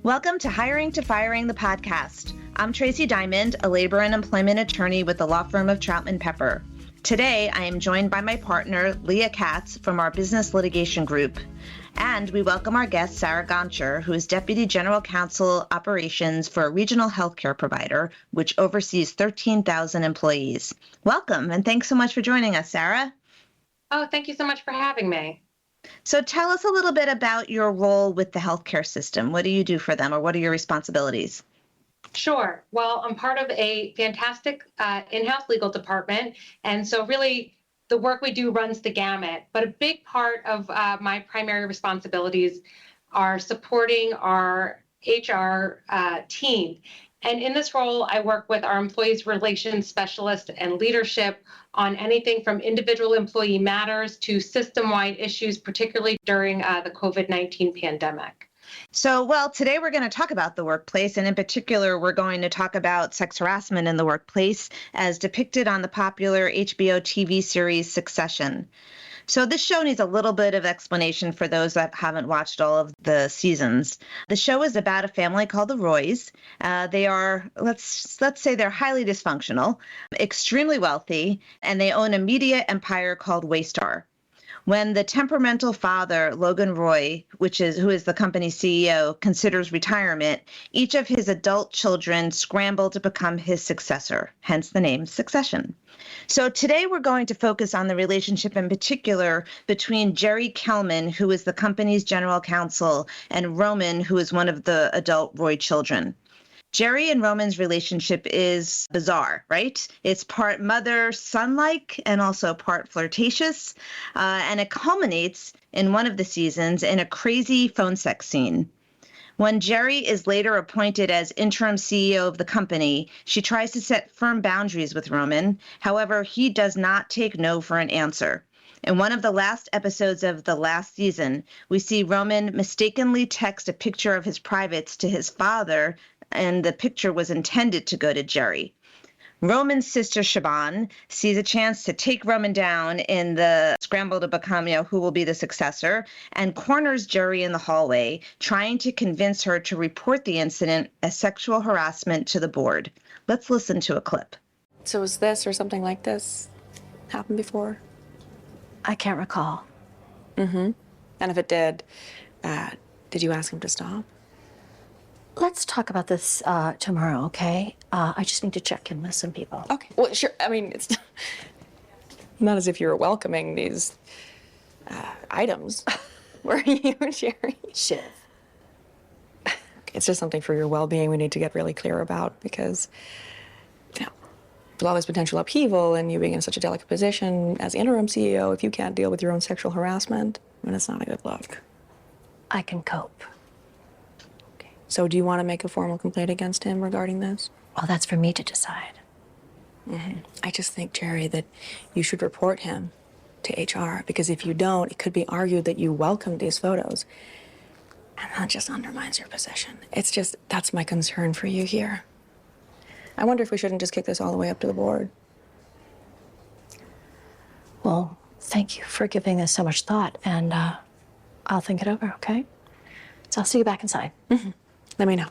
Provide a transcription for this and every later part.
Welcome to Hiring to Firing, the podcast. I'm Tracey Diamond, a labor and employment attorney with the law firm of Troutman Pepper. Today, I am joined by my partner, Leah Katz, from our business litigation group. And we welcome our guest, Sarah Goncher, who is Deputy General Counsel Operations for a regional healthcare provider, which oversees 13,000 employees. Welcome, and thanks so much for joining us, Sarah. Oh, thank you so much for having me. So tell us a little bit about your role with the healthcare system. What do you do for them, or what are your responsibilities? Sure. Well, I'm part of a fantastic in-house legal department, and so really the work we do runs the gamut. But a big part of my primary responsibilities are supporting our HR team. And in this role, I work with our employees relations specialist and leadership on anything from individual employee matters to system-wide issues, particularly during the COVID-19 pandemic. So, today we're going to talk about the workplace, and in particular, we're going to talk about sex harassment in the workplace as depicted on the popular HBO TV series Succession. So this show needs a little bit of explanation for those that haven't watched all of the seasons. The show is about a family called the Roys. They are, let's say they're highly dysfunctional, extremely wealthy, and they own a media empire called Waystar. When the temperamental father, Logan Roy, who is the company's CEO, considers retirement, each of his adult children scramble to become his successor, hence the name Succession. So today we're going to focus on the relationship in particular between Jerry Kellman, who is the company's general counsel, and Roman, who is one of the adult Roy children. Jerry and Roman's relationship is bizarre, right? It's part mother-son-like and also part flirtatious, and it culminates in one of the seasons in a crazy phone sex scene. When Jerry is later appointed as interim CEO of the company, she tries to set firm boundaries with Roman. However, he does not take no for an answer. In one of the last episodes of the last season, we see Roman mistakenly text a picture of his privates to his father, and the picture was intended to go to Jerry. Roman's sister, Shaban, sees a chance to take Roman down in the scramble to become, who will be the successor, and corners Jerry in the hallway, trying to convince her to report the incident as sexual harassment to the board. Let's listen to a clip. So was this or something like this happened before? I can't recall. Mm-hmm. And if it did you ask him to stop? Let's talk about this tomorrow, okay? I just need to check in with some people. Okay. Well, sure. I mean, it's not as if you were welcoming these items, were you, Jerry? Shiv. It's just something for your well-being we need to get really clear about because, with all this potential upheaval and you being in such a delicate position as interim CEO, if you can't deal with your own sexual harassment, then it's not a good look. I can cope. So do you want to make a formal complaint against him regarding this? Well, that's for me to decide. Mm-hmm. I just think, Jerry, that you should report him to HR, because if you don't, it could be argued that you welcomed these photos, and that just undermines your position. It's just, that's my concern for you here. I wonder if we shouldn't just kick this all the way up to the board. Well, thank you for giving this so much thought, and I'll think it over, okay? So I'll see you back inside. Mm-hmm. Let me know.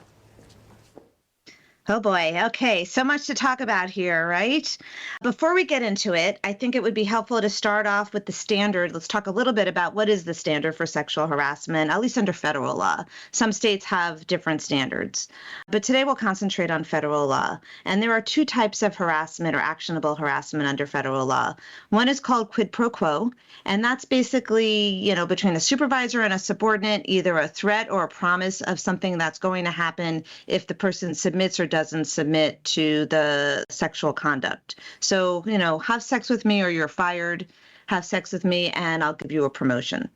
Oh boy. Okay. So much to talk about here, right? Before we get into it, I think it would be helpful to start off with the standard. Let's talk a little bit about what is the standard for sexual harassment, at least under federal law. Some states have different standards, but today we'll concentrate on federal law. And there are two types of harassment or actionable harassment under federal law. One is called quid pro quo, and that's basically, between a supervisor and a subordinate, either a threat or a promise of something that's going to happen if the person submits or doesn't submit to the sexual conduct. So, have sex with me or you're fired, have sex with me and I'll give you a promotion.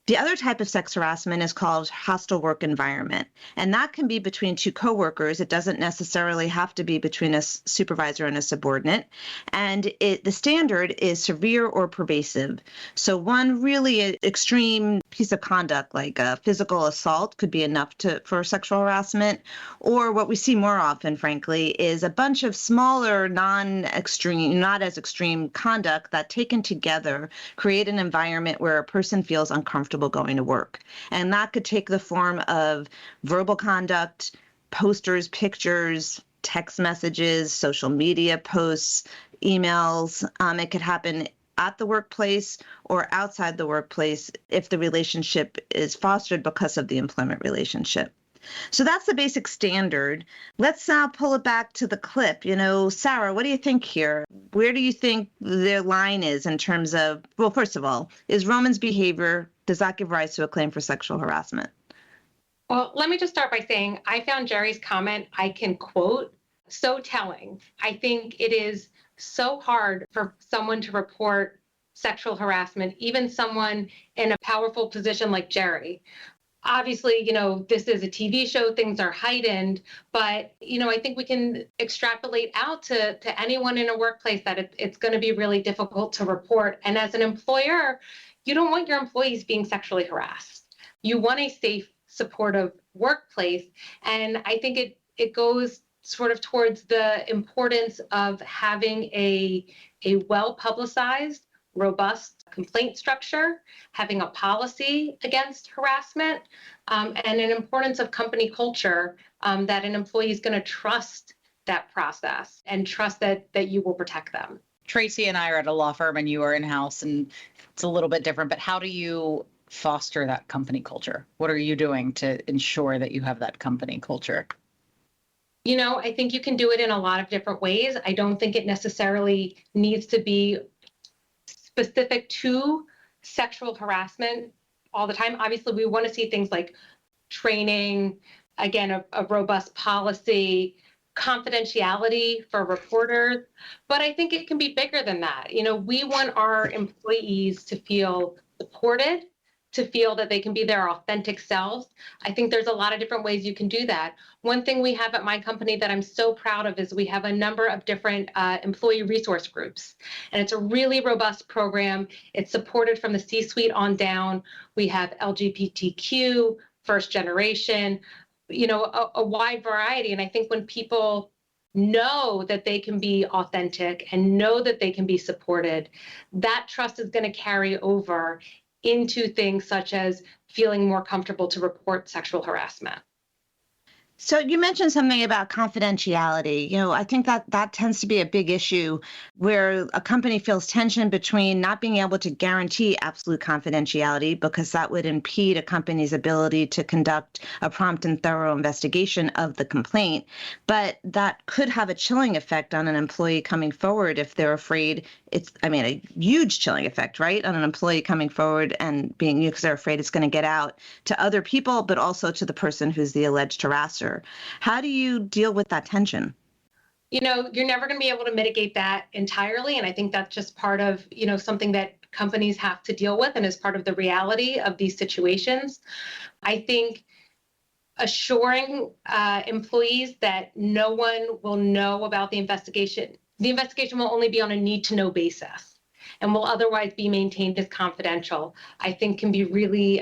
The other type of sex harassment is called hostile work environment, and that can be between two coworkers. It doesn't necessarily have to be between a supervisor and a subordinate, and the standard is severe or pervasive. So one really extreme piece of conduct like a physical assault could be enough for sexual harassment, or what we see more often, frankly, is a bunch of smaller, not as extreme conduct that taken together create an environment where a person feels uncomfortable comfortable going to work. And that could take the form of verbal conduct, posters, pictures, text messages, social media posts, emails. It could happen at the workplace or outside the workplace if the relationship is fostered because of the employment relationship. So that's the basic standard. Let's pull it back to the clip. Sarah, what do you think here? Where do you think their line is in terms of, well, first of all, is Roman's behavior, does that give rise to a claim for sexual harassment? Well, let me just start by saying I found Jerry's comment, I can quote, so telling. I think it is so hard for someone to report sexual harassment, even someone in a powerful position like Jerry. Obviously, this is a TV show, things are heightened, but, I think we can extrapolate out to anyone in a workplace that it's going to be really difficult to report. And as an employer, you don't want your employees being sexually harassed. You want a safe, supportive workplace. And I think it goes sort of towards the importance of having a well-publicized, robust complaint structure, having a policy against harassment, and an importance of company culture that an employee is going to trust that process and trust that you will protect them. Tracey and I are at a law firm and you are in-house, and it's a little bit different, but how do you foster that company culture? What are you doing to ensure that you have that company culture? I think you can do it in a lot of different ways. I don't think it necessarily needs to be specific to sexual harassment all the time. Obviously, we want to see things like training, again, a robust policy, confidentiality for reporters, but I think it can be bigger than that. We want our employees to feel supported, to feel that they can be their authentic selves. I think there's a lot of different ways you can do that. One thing we have at my company that I'm so proud of is we have a number of different employee resource groups, and it's a really robust program. It's supported from the C-suite on down. We have LGBTQ, first generation, a wide variety. And I think when people know that they can be authentic and know that they can be supported, that trust is going to carry over into things such as feeling more comfortable to report sexual harassment. So you mentioned something about confidentiality. I think that tends to be a big issue where a company feels tension between not being able to guarantee absolute confidentiality because that would impede a company's ability to conduct a prompt and thorough investigation of the complaint. But that could have a chilling effect on an employee coming forward if they're afraid a huge chilling effect, right, on an employee coming forward and because they're afraid it's going to get out to other people, but also to the person who's the alleged harasser. How do you deal with that tension? You're never going to be able to mitigate that entirely. And I think that's just part of, something that companies have to deal with and is part of the reality of these situations. I think assuring employees that no one will know about the investigation will only be on a need-to-know basis and will otherwise be maintained as confidential, I think can be really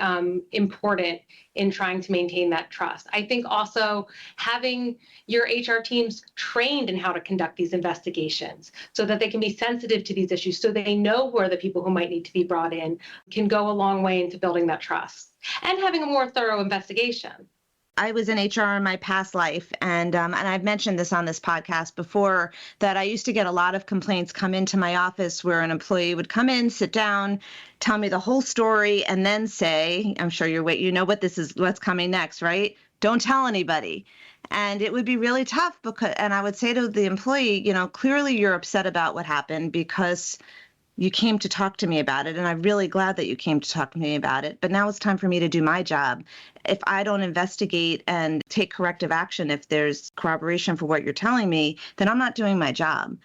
important in trying to maintain that trust. I think also having your HR teams trained in how to conduct these investigations so that they can be sensitive to these issues, so they know who are the people who might need to be brought in, can go a long way into building that trust and having a more thorough investigation. I was in HR in my past life, and I've mentioned this on this podcast before, that I used to get a lot of complaints come into my office where an employee would come in, sit down, tell me the whole story, and then say, I'm sure what's coming next, right? Don't tell anybody. And it would be really tough and I would say to the employee, clearly you're upset about what happened because you came to talk to me about it, and I'm really glad that you came to talk to me about it. But now it's time for me to do my job. If I don't investigate and take corrective action, if there's corroboration for what you're telling me, then I'm not doing my job.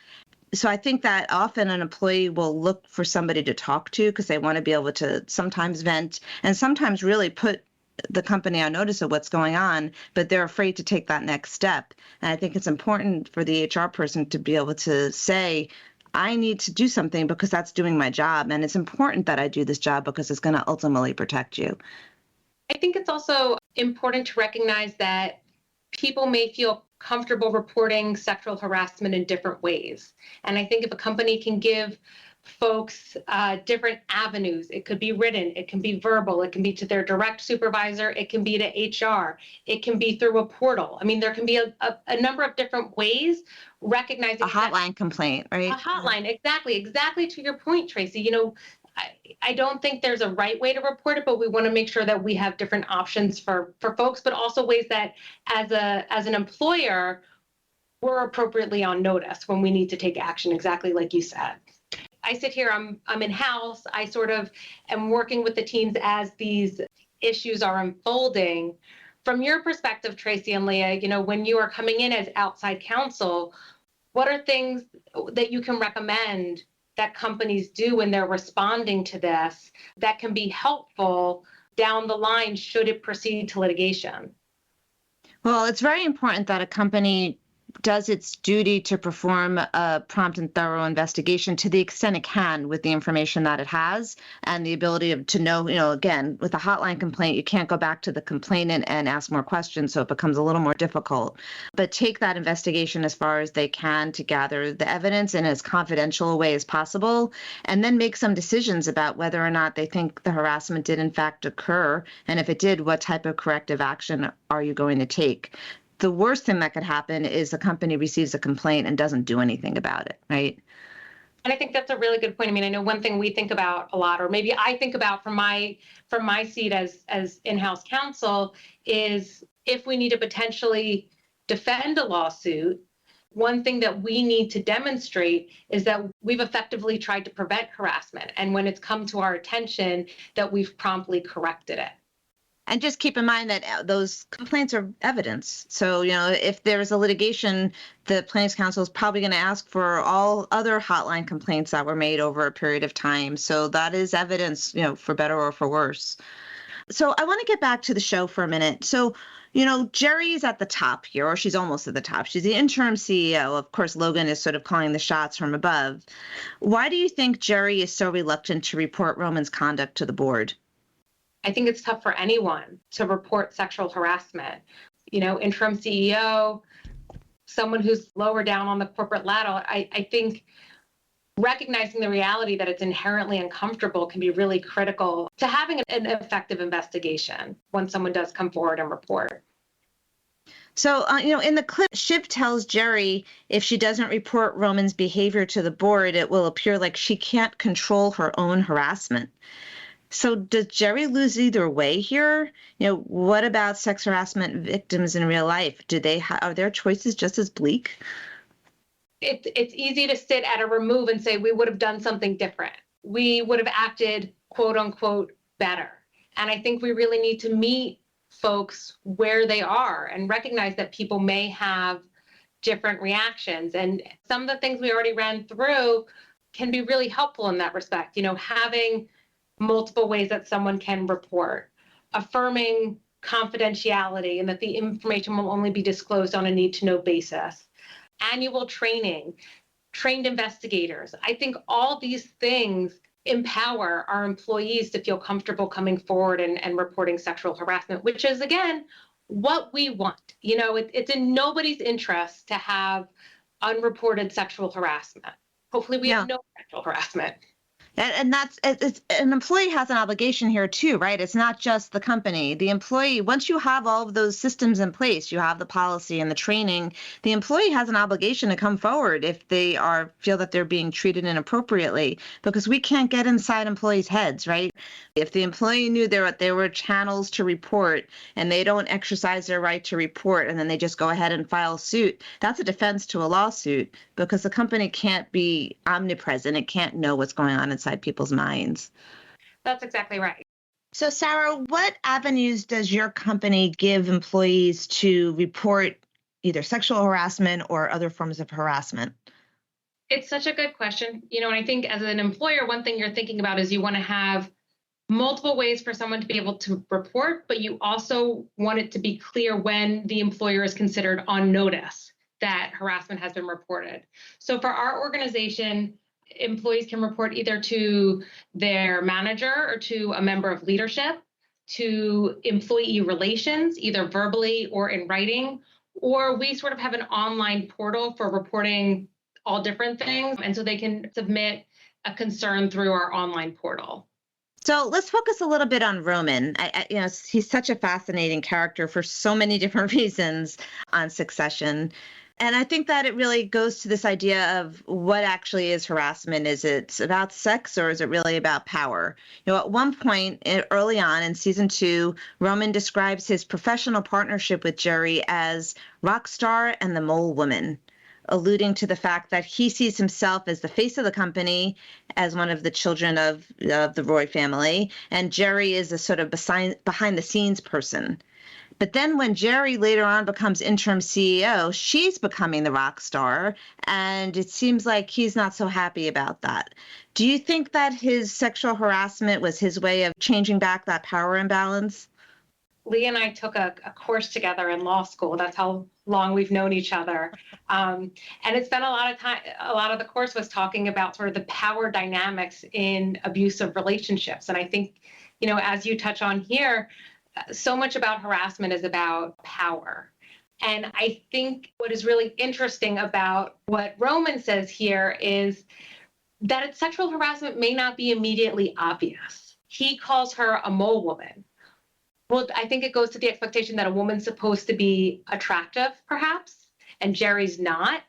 So I think that often an employee will look for somebody to talk to because they want to be able to sometimes vent and sometimes really put the company on notice of what's going on, but they're afraid to take that next step. And I think it's important for the HR person to be able to say, I need to do something because that's doing my job. And it's important that I do this job because it's going to ultimately protect you. I think it's also important to recognize that people may feel comfortable reporting sexual harassment in different ways. And I think if a company can give folks different avenues. It could be written, it can be verbal, it can be to their direct supervisor, it can be to HR, it can be through a portal. I mean, there can be a number of different ways, recognizing A hotline complaint, right? a hotline. Exactly to your point, Tracey. You know, I don't think there's a right way to report it, but we want to make sure that we have different options for folks, but also ways that as an employer, we're appropriately on notice when we need to take action, exactly like you said. I sit here, I'm in-house, I sort of am working with the teams as these issues are unfolding. From your perspective, Tracey and Leah, you know, when you are coming in as outside counsel, what are things that you can recommend that companies do when they're responding to this that can be helpful down the line should it proceed to litigation? Well, it's very important that a company does its duty to perform a prompt and thorough investigation to the extent it can with the information that it has and the ability to know, you know, again, with a hotline complaint, you can't go back to the complainant and ask more questions, so it becomes a little more difficult. But take that investigation as far as they can to gather the evidence in as confidential a way as possible, and then make some decisions about whether or not they think the harassment did in fact occur, and if it did, what type of corrective action are you going to take? The worst thing that could happen is the company receives a complaint and doesn't do anything about it, right? And I think that's a really good point. I mean, I know one thing we think about a lot, or maybe I think about from my seat as in-house counsel, is if we need to potentially defend a lawsuit, one thing that we need to demonstrate is that we've effectively tried to prevent harassment. And when it's come to our attention, that we've promptly corrected it. And just keep in mind that those complaints are evidence. So, you know, if there's a litigation, the plaintiff's counsel is probably going to ask for all other hotline complaints that were made over a period of time. So that is evidence, you know, for better or for worse. So I want to get back to the show for a minute. So, you know, Jerry's at the top here, or she's almost at the top. She's the interim CEO. Of course, Logan is sort of calling the shots from above. Why do you think Jerry is so reluctant to report Roman's conduct to the board? I think it's tough for anyone to report sexual harassment. You know, interim CEO, someone who's lower down on the corporate ladder, I think recognizing the reality that it's inherently uncomfortable can be really critical to having an effective investigation when someone does come forward and report. So, you know, in the clip, Shiv tells Jerry if she doesn't report Roman's behavior to the board, it will appear like she can't control her own harassment. So does Jerry lose either way here? You know, what about sex harassment victims in real life? Are their choices just as bleak? It's easy to sit at a remove and say we would have done something different. We would have acted, quote unquote, better. And I think we really need to meet folks where they are and recognize that people may have different reactions. And some of the things we already ran through can be really helpful in that respect. You know, having multiple ways that someone can report, affirming confidentiality and that the information will only be disclosed on a need-to-know basis, annual training, trained investigators. I think all these things empower our employees to feel comfortable coming forward and reporting sexual harassment, which is, again, what we want. You know, it's in nobody's interest to have unreported sexual harassment. Hopefully we have no sexual harassment. And it's an employee has an obligation here too, right? It's not just the company. The employee, once you have all of those systems in place, you have the policy and the training, the employee has an obligation to come forward if they feel that they're being treated inappropriately, because we can't get inside employees' heads, right? If the employee knew there were channels to report and they don't exercise their right to report and then they just go ahead and file suit, that's a defense to a lawsuit, because the company can't be omnipresent. It can't know what's going on inside people's minds. That's exactly right. So, Sarah, what avenues does your company give employees to report either sexual harassment or other forms of harassment? It's such a good question. You know, and I think as an employer, one thing you're thinking about is you want to have multiple ways for someone to be able to report, but you also want it to be clear when the employer is considered on notice that harassment has been reported. So for our organization, employees can report either to their manager or to a member of leadership, to employee relations, either verbally or in writing, or we sort of have an online portal for reporting all different things. And so they can submit a concern through our online portal. So let's focus a little bit on Roman. He's such a fascinating character for so many different reasons on Succession. And I think that it really goes to this idea of what actually is harassment. Is it about sex or is it really about power? At one point early on in season 2, Roman describes his professional partnership with Jerry as rock star and the mole woman, alluding to the fact that he sees himself as the face of the company, as one of the children of the Roy family, and Jerry is a sort of behind the scenes person. But then when Jerry later on becomes interim CEO, she's becoming the rock star, and it seems like he's not so happy about that. Do you think that his sexual harassment was his way of changing back that power imbalance? Leah and I took a course together in law school. That's how long we've known each other. And it spent a lot of time, a lot of the course was talking about sort of the power dynamics in abusive relationships. And I think, as you touch on here, so much about harassment is about power. And I think what is really interesting about what Roman says here is that sexual harassment may not be immediately obvious. He calls her a mole woman. Well, I think it goes to the expectation that a woman's supposed to be attractive, perhaps, and Jerry's not.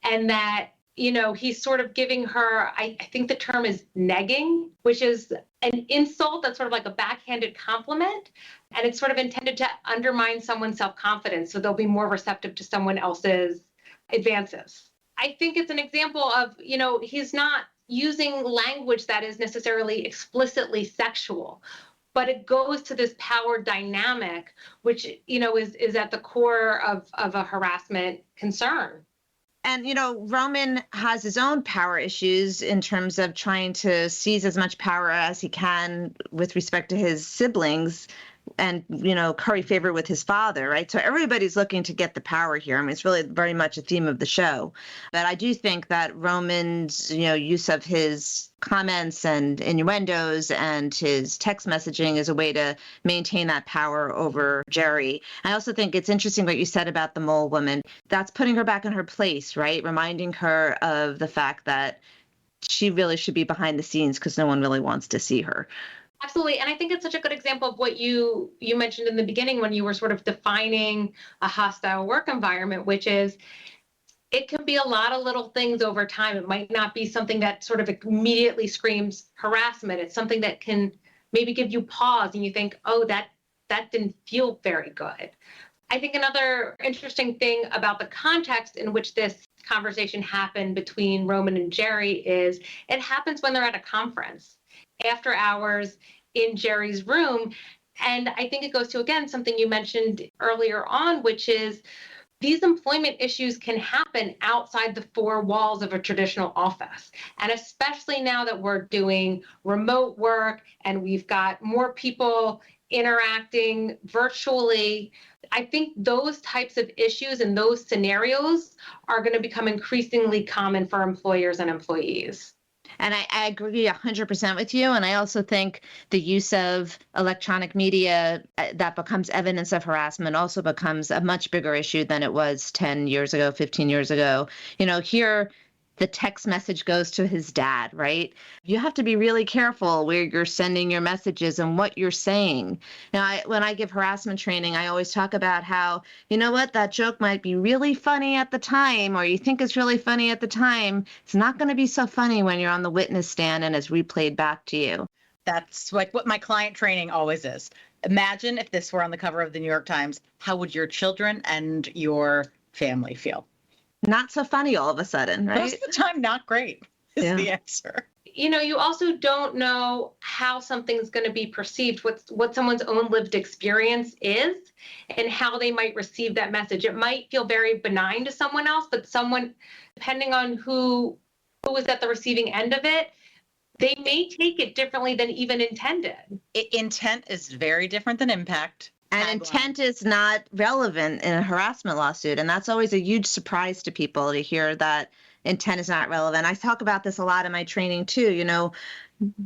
And that, he's sort of giving her, I think the term is negging, which is an insult that's sort of like a backhanded compliment. And it's sort of intended to undermine someone's self-confidence so they'll be more receptive to someone else's advances. I think it's an example of, he's not using language that is necessarily explicitly sexual, but it goes to this power dynamic, which, is at the core of a harassment concern. And, Roman has his own power issues in terms of trying to seize as much power as he can with respect to his siblings and, curry favor with his father, right? So everybody's looking to get the power here. I mean, it's really very much a theme of the show. But I do think that Roman's, use of his comments and innuendos and his text messaging is a way to maintain that power over Jerry. I also think it's interesting what you said about the mole woman. That's putting her back in her place, right? Reminding her of the fact that she really should be behind the scenes because no one really wants to see her. Absolutely. And I think it's such a good example of what you mentioned in the beginning when you were sort of defining a hostile work environment, which is it can be a lot of little things over time. It might not be something that sort of immediately screams harassment. It's something that can maybe give you pause and you think, oh, that didn't feel very good. I think another interesting thing about the context in which this conversation happened between Roman and Jerry is it happens when they're at a conference after hours in Jerry's room. And I think it goes to, again, something you mentioned earlier on, which is these employment issues can happen outside the four walls of a traditional office. And especially now that we're doing remote work and we've got more people interacting virtually, I think those types of issues and those scenarios are going to become increasingly common for employers and employees. And I agree 100% with you. And I also think the use of electronic media that becomes evidence of harassment also becomes a much bigger issue than it was 10 years ago, 15 years ago. Here, the text message goes to his dad, right? You have to be really careful where you're sending your messages and what you're saying. Now, when I give harassment training, I always talk about how, that joke might be really funny at the time, or you think it's really funny at the time. It's not going to be so funny when you're on the witness stand and it's replayed back to you. That's like what my client training always is. Imagine if this were on the cover of the New York Times, how would your children and your family feel? Not so funny all of a sudden, right? Most of the time, not great is the answer. You also don't know how something's going to be perceived, what someone's own lived experience is and how they might receive that message. It might feel very benign to someone else, but someone, depending on who was at the receiving end of it, they may take it differently than even intended. Intent is very different than impact. And intent is not relevant in a harassment lawsuit. And that's always a huge surprise to people to hear that intent is not relevant. I talk about this a lot in my training too.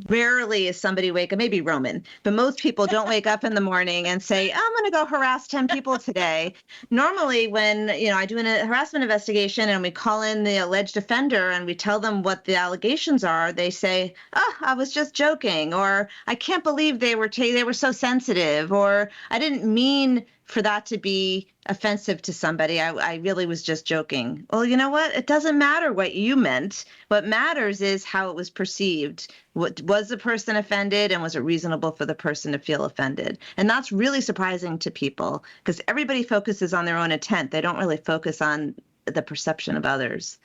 Rarely is somebody wake up, maybe Roman, but most people don't wake up in the morning and say, I'm going to go harass 10 people today. Normally, when, I do a harassment investigation and we call in the alleged offender and we tell them what the allegations are, they say, oh, I was just joking, or I can't believe they were so sensitive, or I didn't mean for that to be offensive to somebody. I really was just joking. Well, you know what? It doesn't matter what you meant. What matters is how it was perceived. Was the person offended, and was it reasonable for the person to feel offended? And that's really surprising to people because everybody focuses on their own intent. They don't really focus on the perception of others.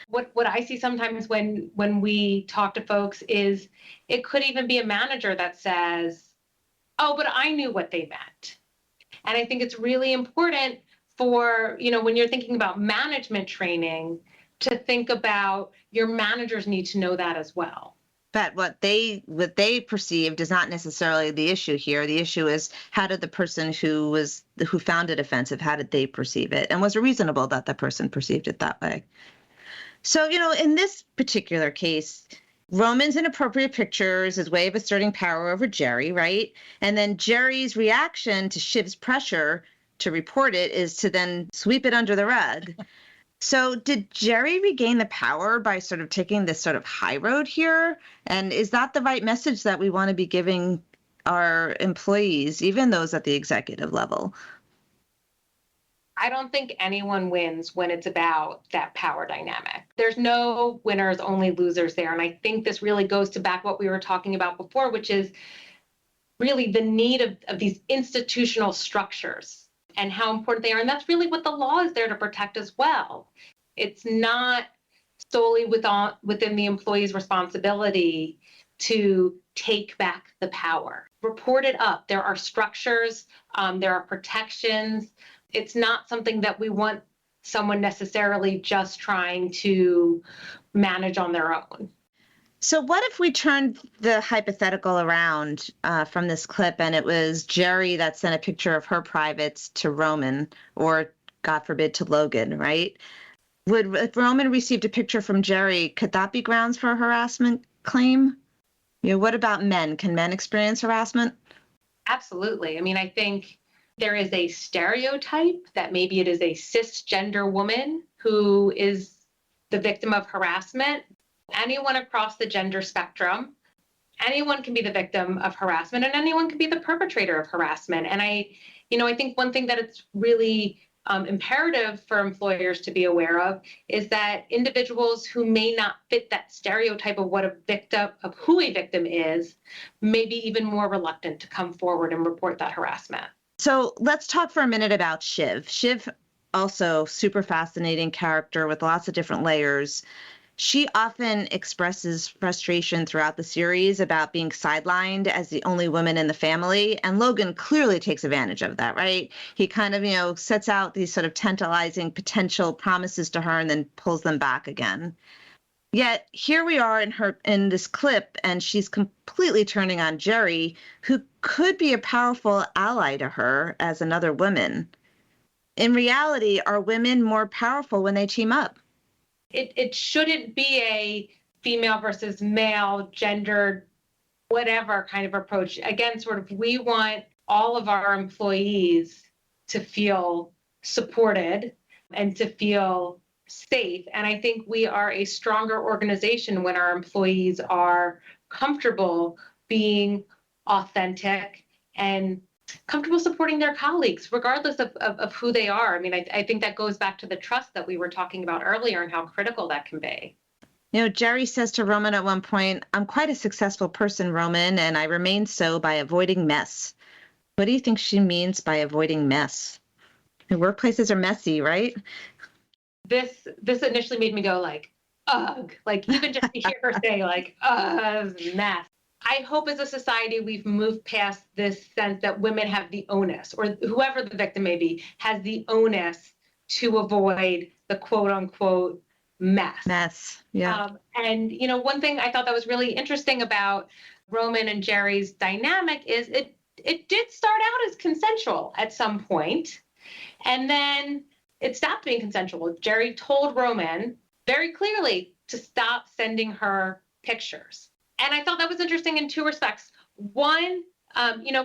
What I see sometimes when we talk to folks is it could even be a manager that says, oh, but I knew what they meant. And I think it's really important for, when you're thinking about management training, to think about your managers need to know that as well. But what they perceived is not necessarily the issue here. The issue is, how did the person who found it offensive, how did they perceive it? And was it reasonable that the person perceived it that way? So, in this particular case, Roman's inappropriate picture is his way of asserting power over Jerry, right? And then Jerry's reaction to Shiv's pressure to report it is to then sweep it under the rug. So did Jerry regain the power by sort of taking this sort of high road here? And is that the right message that we want to be giving our employees, even those at the executive level? I don't think anyone wins when it's about that power dynamic. There's no winners, only losers there. And I think this really goes to back what we were talking about before, which is really the need of these institutional structures and how important they are. And that's really what the law is there to protect as well. It's not solely within the employee's responsibility to take back the power. Report it up. There are structures, there are protections. It's not something that we want someone necessarily just trying to manage on their own. So what if we turned the hypothetical around from this clip, and it was Jerry that sent a picture of her privates to Roman, or God forbid to Logan, right? If Roman received a picture from Jerry, could that be grounds for a harassment claim? What about men? Can men experience harassment? Absolutely. I mean, I think there is a stereotype that maybe it is a cisgender woman who is the victim of harassment. Anyone across the gender spectrum, anyone can be the victim of harassment, and anyone can be the perpetrator of harassment. And I think one thing that it's really imperative for employers to be aware of is that individuals who may not fit that stereotype of who a victim is, may be even more reluctant to come forward and report that harassment. So let's talk for a minute about Shiv. Shiv, also super fascinating character with lots of different layers. She often expresses frustration throughout the series about being sidelined as the only woman in the family. And Logan clearly takes advantage of that, right? He kind of, sets out these sort of tantalizing potential promises to her and then pulls them back again. Yet here we are in this clip, and she's completely turning on Jerry, who could be a powerful ally to her as another woman. In reality, are women more powerful when they team up? It shouldn't be a female versus male, gendered, whatever kind of approach. Again, sort of, we want all of our employees to feel supported and to feel safe. And I think we are a stronger organization when our employees are comfortable being authentic and comfortable supporting their colleagues, regardless of who they are. I mean, I think that goes back to the trust that we were talking about earlier and how critical that can be. Jerry says to Roman at one point, I'm quite a successful person, Roman, and I remain so by avoiding mess. What do you think she means by avoiding mess? The workplaces are messy, right? This initially made me go like, ugh, like even just to hear her say like, ugh, mess. I hope as a society we've moved past this sense that women have the onus, or whoever the victim may be, has the onus to avoid the quote unquote mess. Mess, yeah. And one thing I thought that was really interesting about Roman and Jerry's dynamic is it did start out as consensual at some point, and then it stopped being consensual. Jerry told Roman very clearly to stop sending her pictures. And I thought that was interesting in two respects. One,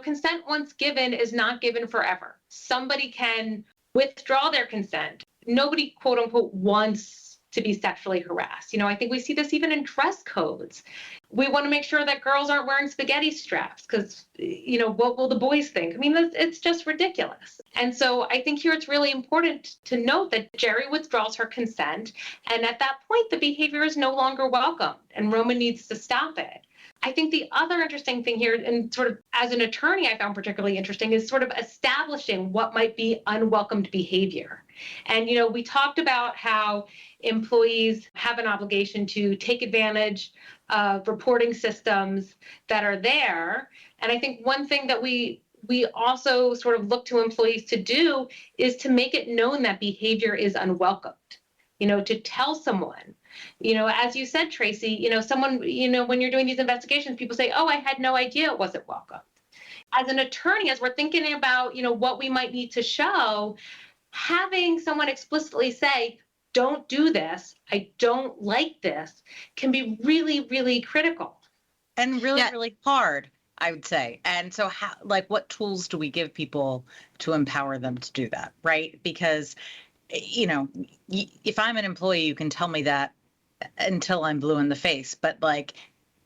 consent once given is not given forever. Somebody can withdraw their consent. Nobody, quote unquote, wants to be sexually harassed. I think we see this even in dress codes. We want to make sure that girls aren't wearing spaghetti straps because, what will the boys think? I mean, it's just ridiculous. And so I think here it's really important to note that Jerry withdraws her consent. And at that point, the behavior is no longer welcomed and Roman needs to stop it. I think the other interesting thing here, and sort of as an attorney I found particularly interesting, is sort of establishing what might be unwelcomed behavior. And, we talked about how employees have an obligation to take advantage of reporting systems that are there. And I think one thing that we also sort of look to employees to do is to make it known that behavior is unwelcomed, to tell someone. As you said, Tracey, someone, when you're doing these investigations, people say, oh, I had no idea it wasn't welcome. As an attorney, as we're thinking about, what we might need to show, having someone explicitly say, don't do this, I don't like this, can be really, really critical. And really, really hard, I would say. And so what tools do we give people to empower them to do that, right? Because, if I'm an employee, you can tell me that until I'm blue in the face, but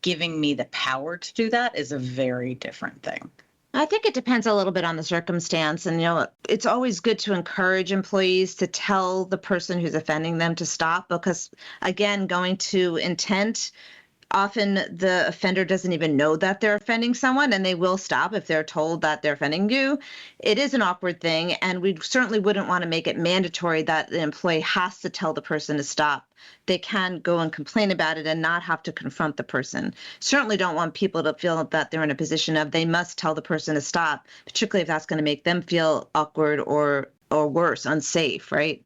giving me the power to do that is a very different thing. I think it depends a little bit on the circumstance. And, it's always good to encourage employees to tell the person who's offending them to stop because, again, going to intent, often the offender doesn't even know that they're offending someone and they will stop if they're told that they're offending you. It is an awkward thing. And we certainly wouldn't want to make it mandatory that the employee has to tell the person to stop. They can go and complain about it and not have to confront the person. Certainly don't want people to feel that they're in a position of they must tell the person to stop, particularly if that's going to make them feel awkward or worse, unsafe, right?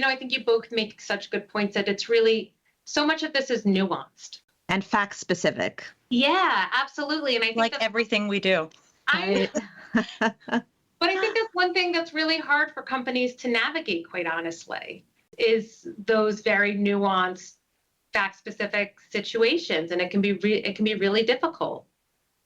I think you both make such good points that it's really, so much of this is nuanced. And fact specific. Yeah, absolutely. And I think everything we do. But I think that's one thing that's really hard for companies to navigate, quite honestly, is those very nuanced, fact-specific situations, and it can be really difficult.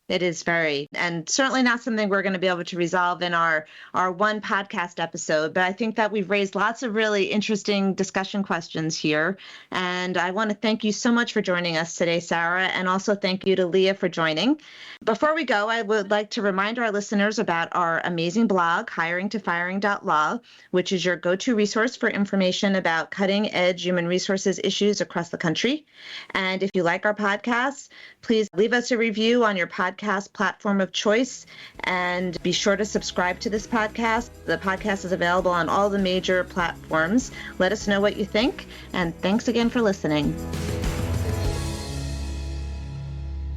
It is very, and certainly not something we're going to be able to resolve in our one podcast episode, but I think that we've raised lots of really interesting discussion questions here. And I want to thank you so much for joining us today, Sarah, and also thank you to Leah for joining. Before we go, I would like to remind our listeners about our amazing blog, hiringtofiring.law, which is your go-to resource for information about cutting-edge human resources issues across the country. And if you like our podcast, please leave us a review on your podcast platform of choice and be sure to subscribe to this podcast. The podcast is available on all the major platforms. Let us know what you think, and thanks again for listening.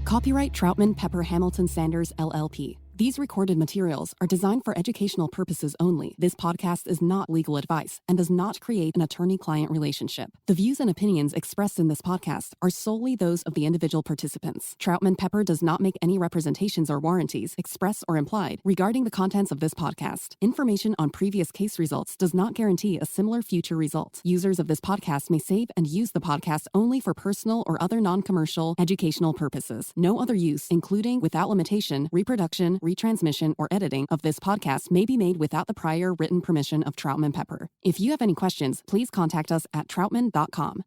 Copyright Troutman, Pepper, Hamilton, Sanders, LLP. These recorded materials are designed for educational purposes only. This podcast is not legal advice and does not create an attorney-client relationship. The views and opinions expressed in this podcast are solely those of the individual participants. Troutman Pepper does not make any representations or warranties, express or implied, regarding the contents of this podcast. Information on previous case results does not guarantee a similar future result. Users of this podcast may save and use the podcast only for personal or other non-commercial educational purposes. No other use, including, without limitation, reproduction, retransmission, or editing of this podcast may be made without the prior written permission of Troutman Pepper. If you have any questions, please contact us at troutman.com.